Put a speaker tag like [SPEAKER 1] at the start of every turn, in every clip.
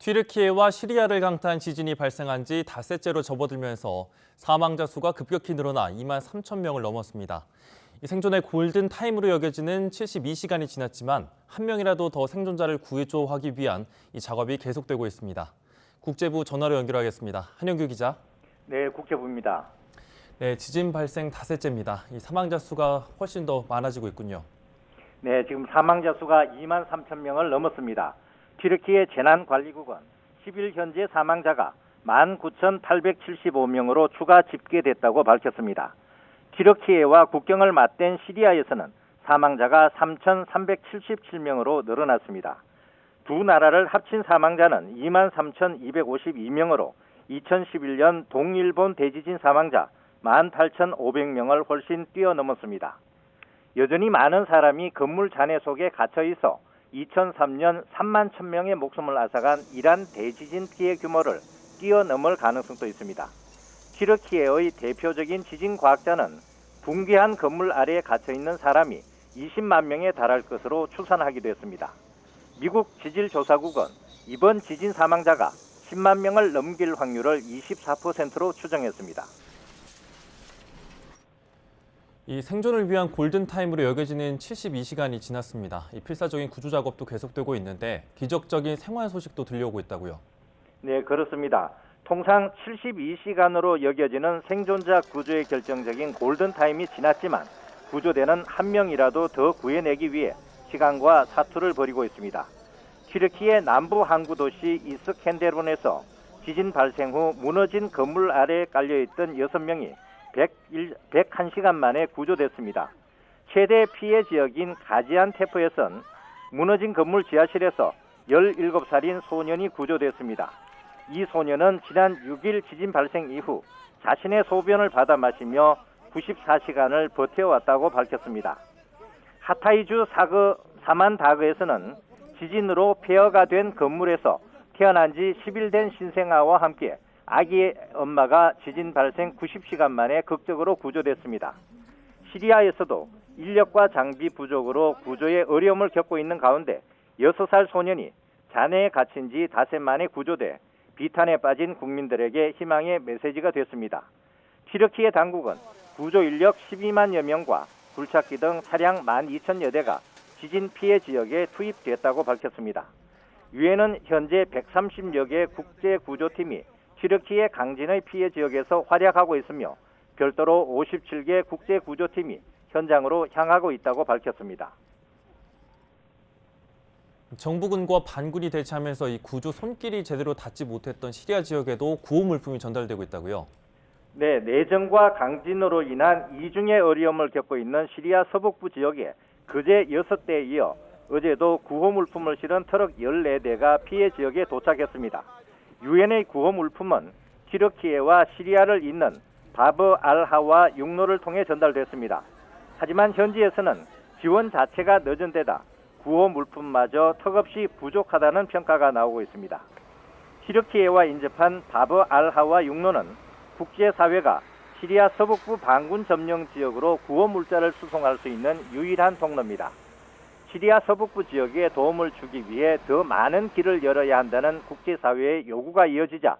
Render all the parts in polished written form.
[SPEAKER 1] 튀르키예와 시리아를 강타한 지진이 발생한 지 닷새째로 접어들면서 사망자 수가 급격히 늘어나 2만 3천 명을 넘었습니다. 생존의 골든 타임으로 여겨지는 72시간이 지났지만 한 명이라도 더 생존자를 구조하기 위한 이 작업이 계속되고 있습니다. 국제부 전화로 연결하겠습니다. 한영규 기자.
[SPEAKER 2] 네, 국제부입니다.
[SPEAKER 1] 네, 지진 발생 닷새째입니다. 이 사망자 수가 훨씬 더 많아지고 있군요.
[SPEAKER 2] 네, 지금 사망자 수가 2만 3천 명을 넘었습니다. 튀르키예 재난관리국은 10일 현재 사망자가 19,875명으로 추가 집계됐다고 밝혔습니다. 튀르키예와 국경을 맞댄 시리아에서는 사망자가 3,377명으로 늘어났습니다. 두 나라를 합친 사망자는 2만 3,252명으로 2011년 동일본 대지진 사망자 18,500명을 훨씬 뛰어넘었습니다. 여전히 많은 사람이 건물 잔해 속에 갇혀 있어 2003년 3만 1,000명의 목숨을 앗아간 이란 대지진 피해 규모를 뛰어넘을 가능성도 있습니다. 튀르키예의 대표적인 지진 과학자는 붕괴한 건물 아래에 갇혀 있는 사람이 20만 명에 달할 것으로 추산하기도 했습니다. 미국 지질조사국은 이번 지진 사망자가 10만 명을 넘길 확률을 24%로 추정했습니다.
[SPEAKER 1] 이 생존을 위한 골든타임으로 여겨지는 72시간이 지났습니다. 이 필사적인 구조 작업도 계속되고 있는데 기적적인 생還소식도 들려오고 있다고요.
[SPEAKER 2] 네, 그렇습니다. 통상 72시간으로 여겨지는 생존자 구조의 결정적인 골든타임이 지났지만 구조대는 한 명이라도 더 구해내기 위해 시간과 사투를 벌이고 있습니다. 튀르키예 남부 항구 도시 이스켄데룬에서 지진 발생 후 무너진 건물 아래에 깔려있던 6명이 101시간 만에 구조됐습니다. 최대 피해 지역인 가지안테프에선 무너진 건물 지하실에서 17살인 소년이 구조됐습니다. 이 소년은 지난 6일 지진 발생 이후 자신의 소변을 받아 마시며 94시간을 버텨왔다고 밝혔습니다. 하타이주 사만다그에서는 지진으로 폐허가 된 건물에서 태어난 지 10일 된 신생아와 함께 아기의 엄마가 지진 발생 90시간 만에 극적으로 구조됐습니다. 시리아에서도 인력과 장비 부족으로 구조에 어려움을 겪고 있는 가운데 6살 소년이 잔해에 갇힌 지 닷새 만에 구조돼 비탄에 빠진 국민들에게 희망의 메시지가 됐습니다. 튀르키예 당국은 구조 인력 12만여 명과 굴착기 등 차량 12,000여 대가 지진 피해 지역에 투입됐다고 밝혔습니다. 유엔은 현재 130여 개 국제 구조팀이 튀르키예 강진의 피해 지역에서 활약하고 있으며 별도로 57개 국제 구조팀이 현장으로 향하고 있다고 밝혔습니다.
[SPEAKER 1] 정부군과 반군이 대치하면서 이 구조 손길이 제대로 닿지 못했던 시리아 지역에도 구호 물품이 전달되고 있다고요?
[SPEAKER 2] 네, 내전과 강진으로 인한 이중의 어려움을 겪고 있는 시리아 서북부 지역에 그제 6대에 이어 어제도 구호 물품을 실은 트럭 14대가 피해 지역에 도착했습니다. 유엔의 구호 물품은 튀르키예와 시리아를 잇는 바브 알하와 육로를 통해 전달됐습니다. 하지만 현지에서는 지원 자체가 늦은 데다 구호 물품마저 턱없이 부족하다는 평가가 나오고 있습니다. 튀르키예와 인접한 바브 알하와 육로는 국제사회가 시리아 서북부 반군 점령 지역으로 구호 물자를 수송할 수 있는 유일한 통로입니다. 시리아 서북부 지역에 도움을 주기 위해 더 많은 길을 열어야 한다는 국제사회의 요구가 이어지자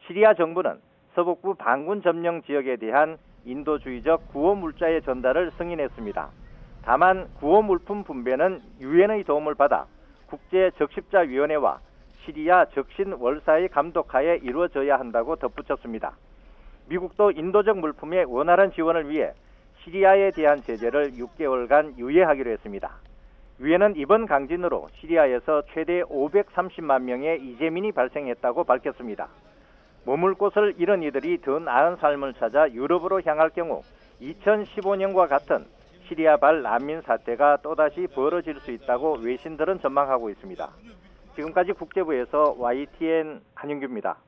[SPEAKER 2] 시리아 정부는 서북부 반군 점령 지역에 대한 인도주의적 구호 물자의 전달을 승인했습니다. 다만 구호 물품 분배는 유엔의 도움을 받아 국제적십자위원회와 시리아 적신월사의 감독하에 이루어져야 한다고 덧붙였습니다. 미국도 인도적 물품의 원활한 지원을 위해 시리아에 대한 제재를 6개월간 유예하기로 했습니다. 유엔은 이번 강진으로 시리아에서 최대 530만 명의 이재민이 발생했다고 밝혔습니다. 머물 곳을 잃은 이들이 더 나은 삶을 찾아 유럽으로 향할 경우 2015년과 같은 시리아발 난민 사태가 또다시 벌어질 수 있다고 외신들은 전망하고 있습니다. 지금까지 국제부에서 YTN 한윤규입니다.